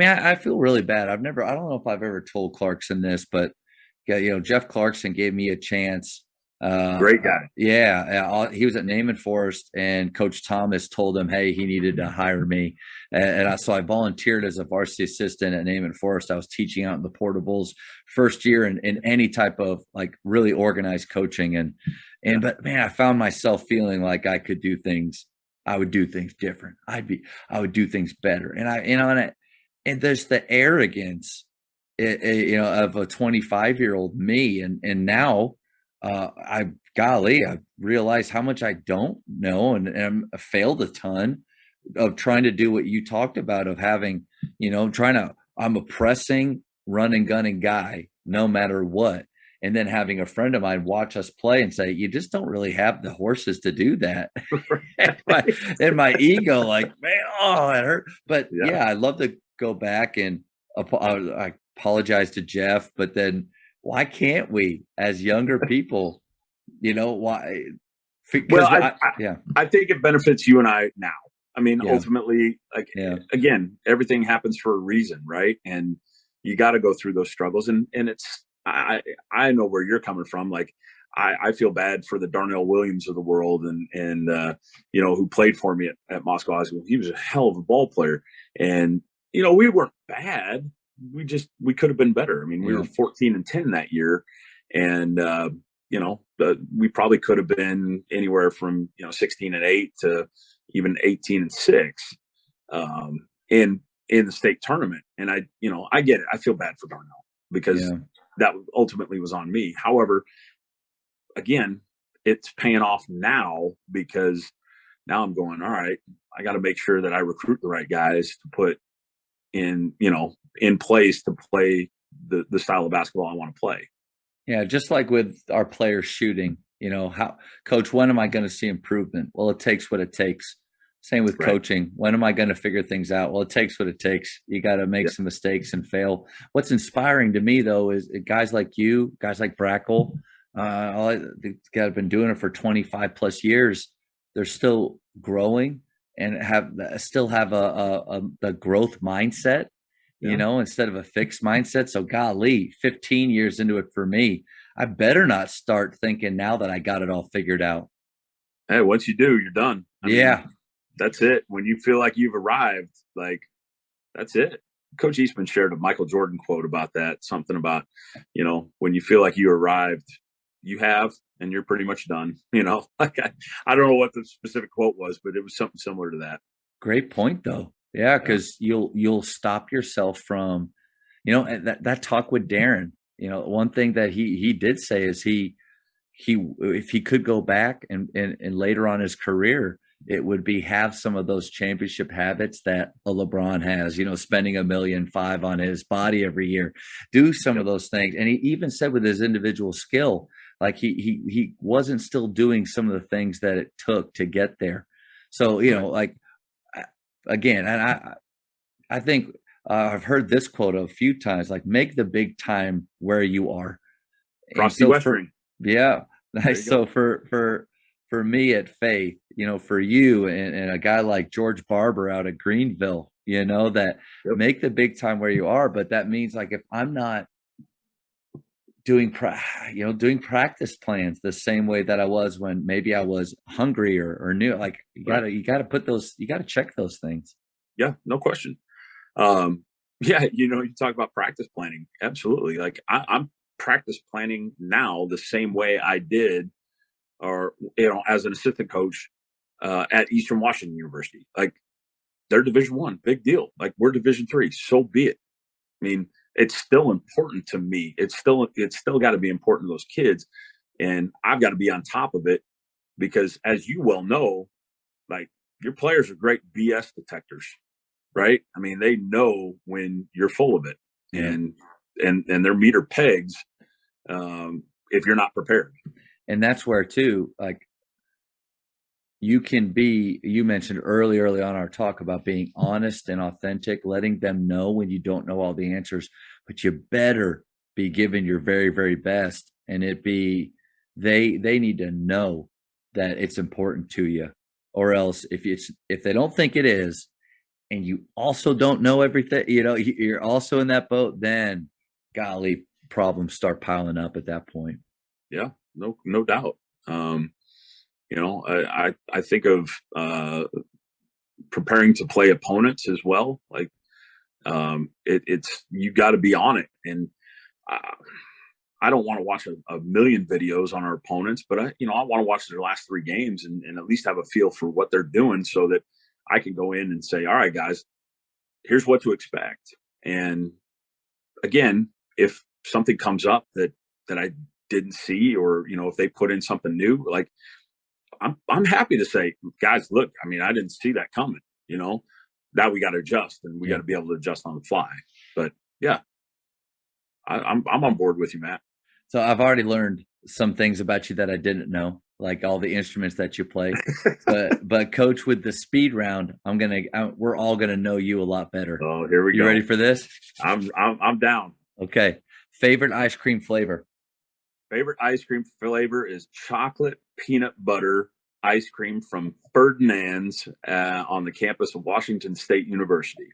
I feel really bad. I don't know if I've ever told Clarkson this, but Jeff Clarkson gave me a chance. Great guy. He was at Naaman Forest, and Coach Thomas told him, hey, he needed to hire me. So I volunteered as a varsity assistant at Naaman Forest. I was teaching out in the portables first year in any type of like really organized coaching. But man, I found myself feeling like I could do things. I would do things different. I would do things better. And and there's the arrogance, of a 25-year-old me. And now, I realized how much I don't know and I failed a ton of trying to do what you talked about of having, I'm a pressing, run and gunning guy no matter what. And then having a friend of mine watch us play and say, you just don't really have the horses to do that. and my ego, like, man, that hurt. But yeah, I'd love to go back and I apologize to Jeff, but then why can't we, as younger people, why? Well, Because I think it benefits you and I now. I mean, yeah, ultimately, like, yeah, again, everything happens for a reason, right? And you got to go through those struggles. And it's, I know where you're coming from. Like, I feel bad for the Darnell Williams of the world, and who played for me at Moscow High School. He was a hell of a ball player, and we weren't bad. We could have been better. I mean, we were 14-10 that year, and we probably could have been anywhere from 16-8 to even 18-6 in the state tournament. And I get it. I feel bad for Darnell because that ultimately was on me. However, again, it's paying off now because now I'm going, all right, I got to make sure that I recruit the right guys to put in place to play the style of basketball I want to play. Yeah, just like with our players shooting, how, coach, when am I going to see improvement? Well, it takes what it takes. Same with coaching. When am I going to figure things out? Well, it takes what it takes. You got to make some mistakes and fail. What's inspiring to me, though, is guys like you, guys like Brackle, the guys have been doing it for 25 plus years. They're still growing and still have a growth mindset. Instead of a fixed mindset. So golly, 15 years into it for me, I better not start thinking now that I got it all figured out. Hey, once you do, you're done. I mean, that's it. When you feel like you've arrived, like, that's it. Coach Eastman shared a Michael Jordan quote about that, something about, when you feel like you arrived, you have, and you're pretty much done. Like I don't know what the specific quote was, but it was something similar to that. Great point, though. Yeah, because you'll stop yourself from, that talk with Darren. One thing that he did say is he if he could go back and later on his career, it would be have some of those championship habits that a LeBron has. Spending $1.5 million on his body every year, do some of those things. And he even said with his individual skill, like he wasn't still doing some of the things that it took to get there. So like. Again, and I think I've heard this quote a few times, like, make the big time where you are. Frosty Westering. Yeah. So for me at Faith, for you and a guy like George Barber out of Greenville, that make the big time where you are. But that means, like, if I'm not doing practice plans the same way that I was when maybe I was hungry or new, like you gotta put those, you gotta check those things. Yeah, no question. You talk about practice planning. Absolutely. Like I'm practice planning now the same way I did, or, as an assistant coach at Eastern Washington University. Like, they're Division I, big deal. Like, we're Division III, so be it. I mean, it's still important to me. It's still got to be important to those kids, and I've got to be on top of it because, as you well know, like, your players are great BS detectors, right? I mean, they know when you're full of it, and they're meter pegs if you're not prepared. And that's where, too, like, you mentioned early on our talk about being honest and authentic, letting them know when you don't know all the answers, but you better be giving your very, very best. And they need to know that it's important to you, or else if they don't think it is, and you also don't know everything, you're also in that boat, then golly, problems start piling up at that point. Yeah, no doubt. I think of preparing to play opponents as well. Like, it's you got to be on it, and I don't want to watch a million videos on our opponents, but I want to watch their last 3 games and at least have a feel for what they're doing, so that I can go in and say, all right, guys, here's what to expect. And again, if something comes up that I didn't see, or if they put in something new, like, I'm happy to say, guys, look, I mean, I didn't see that coming. That we got to adjust, and we got to be able to adjust on the fly. But yeah, I'm on board with you, Matt. So I've already learned some things about you that I didn't know. like all the instruments that you play. But coach, with the speed round, we're all gonna know you a lot better. Oh, here we go. You ready for this? I'm down. Okay. Favorite ice cream flavor? Favorite ice cream flavor is chocolate peanut butter ice cream from Ferdinand's on the campus of Washington State University.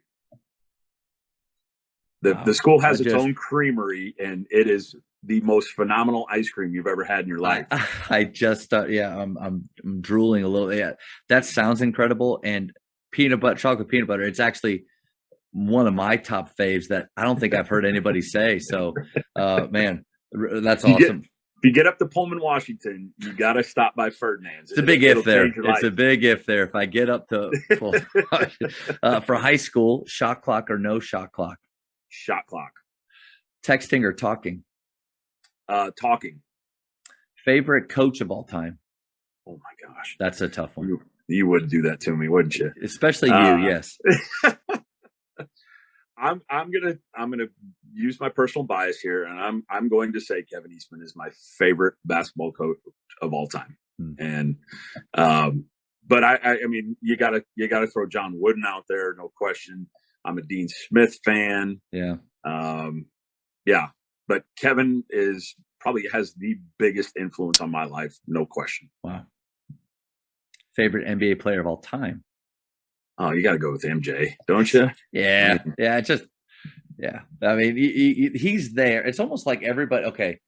The school has its own creamery, and it is the most phenomenal ice cream you've ever had in your life. I just thought, I'm drooling a little. Yeah, that sounds incredible. And chocolate peanut butter, it's actually one of my top faves that I don't think I've heard anybody say. So, man, that's awesome. If you get up to Pullman, Washington, you got to stop by Ferdinand's. It's a big if there. It's a big if there. If I get up to for high school, shot clock or no shot clock? Shot clock. Texting or talking? Talking. Favorite coach of all time? Oh my gosh, that's a tough one. You would do that to me, wouldn't you? Especially you, yes. I'm gonna use my personal bias here, and I'm going to say Kevin Eastman is my favorite basketball coach of all time. And but I mean, you gotta throw John Wooden out there, no question. I'm a Dean Smith fan. Yeah. Yeah. But Kevin probably has the biggest influence on my life, no question. Wow. Favorite NBA player of all time? Oh, you got to go with MJ, don't you? Yeah. Yeah. I mean, he's there. It's almost like everybody. Okay.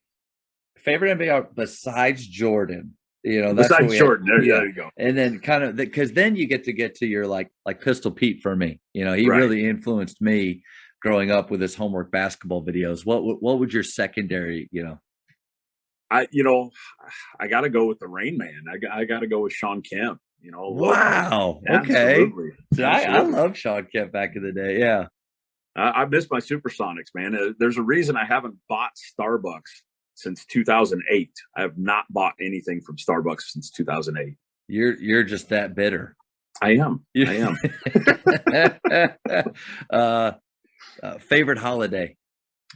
Favorite NBA besides Jordan. That's besides Jordan. There you go. And then kind of because then you get to your like Pistol Pete for me. He really influenced me growing up with his homework basketball videos. What would your secondary? I got to go with the Rain Man. I got to go with Sean Kemp. Wow. Okay. Absolutely. I love Sean Kemp back in the day. Yeah. I miss my Supersonics, man. There's a reason I haven't bought Starbucks since 2008. I have not bought anything from Starbucks since 2008. You're just that bitter. I am. Favorite holiday?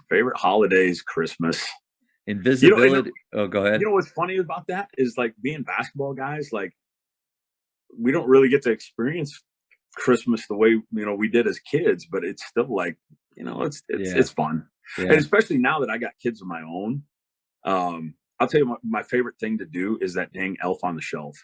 Favorite holiday is Christmas. Invisibility. Oh, go ahead. You know what's funny about that is like being basketball guys, like we don't really get to experience Christmas the way we did as kids, but it's still like it's fun. Yeah. And especially now that I got kids of my own, I'll tell you my favorite thing to do is that dang Elf on the Shelf.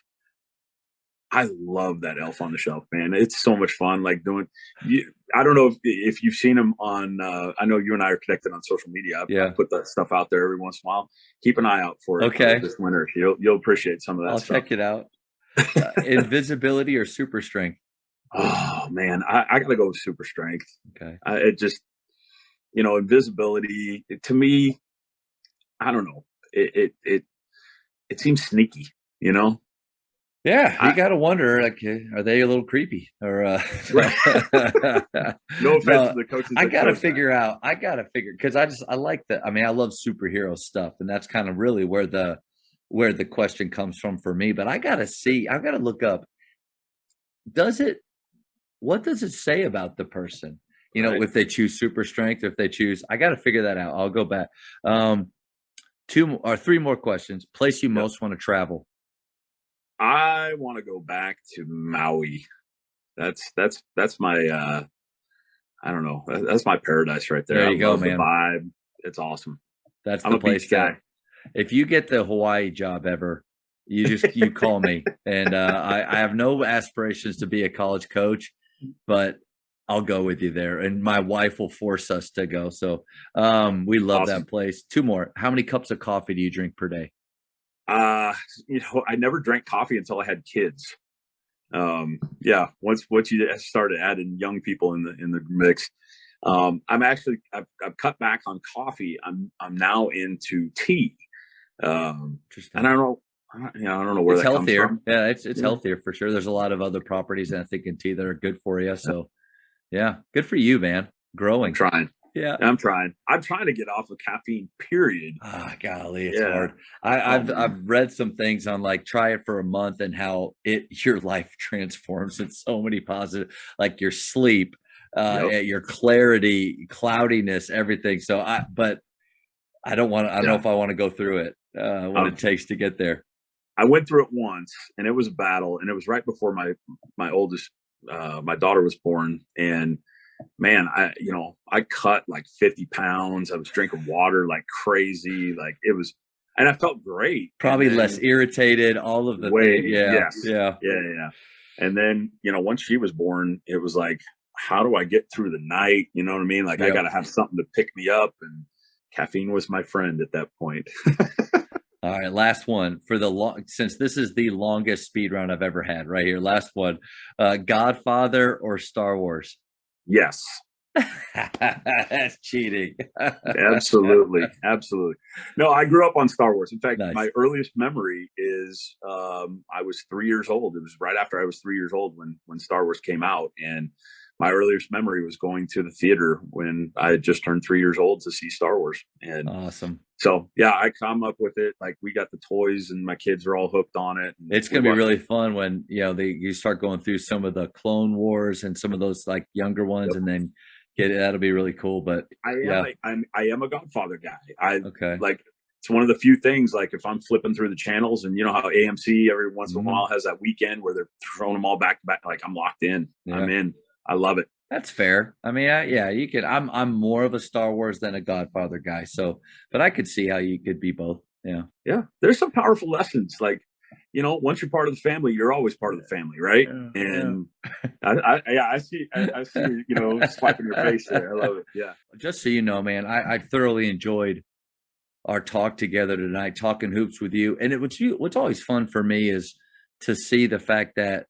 I love that Elf on the Shelf, man. It's so much fun. Like I don't know if you've seen him on. I know you and I are connected on social media. I put that stuff out there every once in a while. Keep an eye out for it. Okay. This winter, you'll appreciate some of that. I'll check it out. Invisibility or super strength? Oh man, I gotta go with super strength. Okay. It just invisibility to me. I don't know. It seems sneaky. Yeah, you got to wonder, like, are they a little creepy? Or no offense to the coaches. I got to figure because I like that. I mean, I love superhero stuff, and that's kind of really where the question comes from for me. But I've got to look up. What does it say about the person? Right. If they choose super strength, or if they choose, I got to figure that out. I'll go back. 2 or 3 more questions. Place you most want to travel? I want to go back to Maui. That's my I don't know. That's my paradise right there. There you go, man. The vibe. It's awesome. That's the place guy. If you get the Hawaii job ever, you call me. And I have no aspirations to be a college coach, but I'll go with you there. And my wife will force us to go. So we love that place. 2 more. How many cups of coffee do you drink per day? I never drank coffee until I had kids. Once you started adding young people in the mix, I've cut back on coffee. I'm now into tea. And I don't know where it's that healthier. comes from. Yeah, it's healthier for sure. There's a lot of other properties, I think, in tea that are good for you. So, yeah, good for you, man. Growing. I'm trying. Yeah, I'm trying to get off of caffeine, period. Golly, it's hard. I've read some things on like try it for a month and how your life transforms in so many positive, like your sleep, your clarity, cloudiness, everything. So I don't know if I want to go through it, what it takes to get there. I went through it once, and it was a battle, and it was right before my oldest, my daughter was born, and man, I cut like 50 pounds. I was drinking water like crazy, like it was, and I felt great. Probably then, less irritated, all of the things. Yeah. Yes, yeah. And then, once she was born, it was like, how do I get through the night? You know what I mean? Like, I got to have something to pick me up, and caffeine was my friend at that point. All right, last one for since this is the longest speed round I've ever had right here. Last one, Godfather or Star Wars? Yes. That's cheating. Absolutely. No, I grew up on Star Wars. In fact, Nice. My earliest memory is I was 3 years old. It was right after I was 3 years old when Star Wars came out, and my earliest memory was going to the theater when I had just turned 3 years old to see Star Wars. And awesome. So yeah, I come up with it. Like, we got the toys, and my kids are all hooked on it. It's going to be really fun when you start going through some of the Clone Wars and some of those like younger ones, Yep. and then that'll be really cool. But I am a Godfather guy. Okay. Like, it's one of the few things, like, if I'm flipping through the channels, and you know how AMC every once in a while has that weekend where they're throwing them all back to back, like, I'm locked in. Yeah. I'm in. I love it. That's fair. I mean, you could. I'm more of a Star Wars than a Godfather guy. So, but I could see how you could be both. Yeah. Yeah. There's some powerful lessons. Like, once you're part of the family, you're always part of the family, right? Yeah, and I see, slapping your face there. I love it. Yeah. Just so you know, man, I thoroughly enjoyed our talk together tonight, talking hoops with you. And what's always fun for me is to see the fact that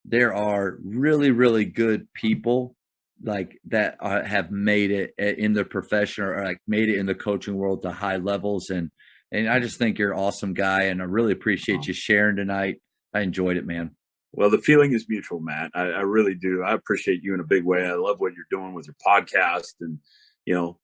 there are really, really good people like that have made it in their profession, or like made it in the coaching world to high levels. And I just think you're an awesome guy, and I really appreciate you sharing tonight. I enjoyed it, man. Well, the feeling is mutual, Matt. I really do. I appreciate you in a big way. I love what you're doing with your podcast, and,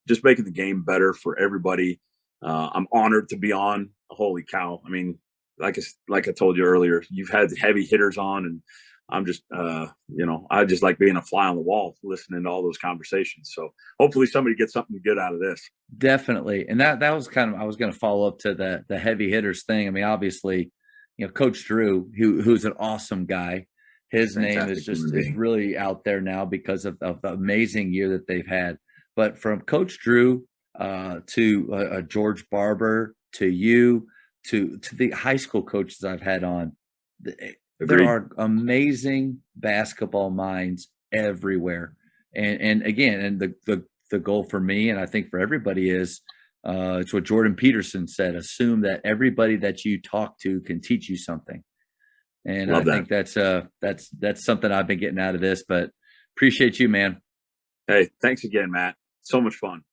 just making the game better for everybody. I'm honored to be on. Holy cow. I mean, like I told you earlier, you've had heavy hitters on, and I'm just, I just like being a fly on the wall, listening to all those conversations. So hopefully somebody gets something good out of this. Definitely. And that was kind of, I was going to follow up to the heavy hitters thing. I mean, obviously, Coach Drew, who's an awesome guy, his name is really out there now because of the amazing year that they've had. But from Coach Drew to George Barber, to you, to the high school coaches I've had on, Agreed. There are amazing basketball minds everywhere. And again, and the goal for me, and I think for everybody, is it's what Jordan Peterson said: assume that everybody that you talk to can teach you something. And I think that's something I've been getting out of this. But appreciate you, man. Hey, thanks again, Matt. So much fun.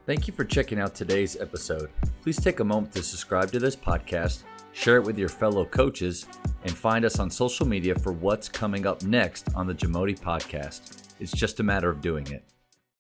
Thank you for checking out today's episode. Please take a moment to subscribe to this podcast, share it with your fellow coaches, and find us on social media for what's coming up next on the Jamodi Podcast. It's just a matter of doing it.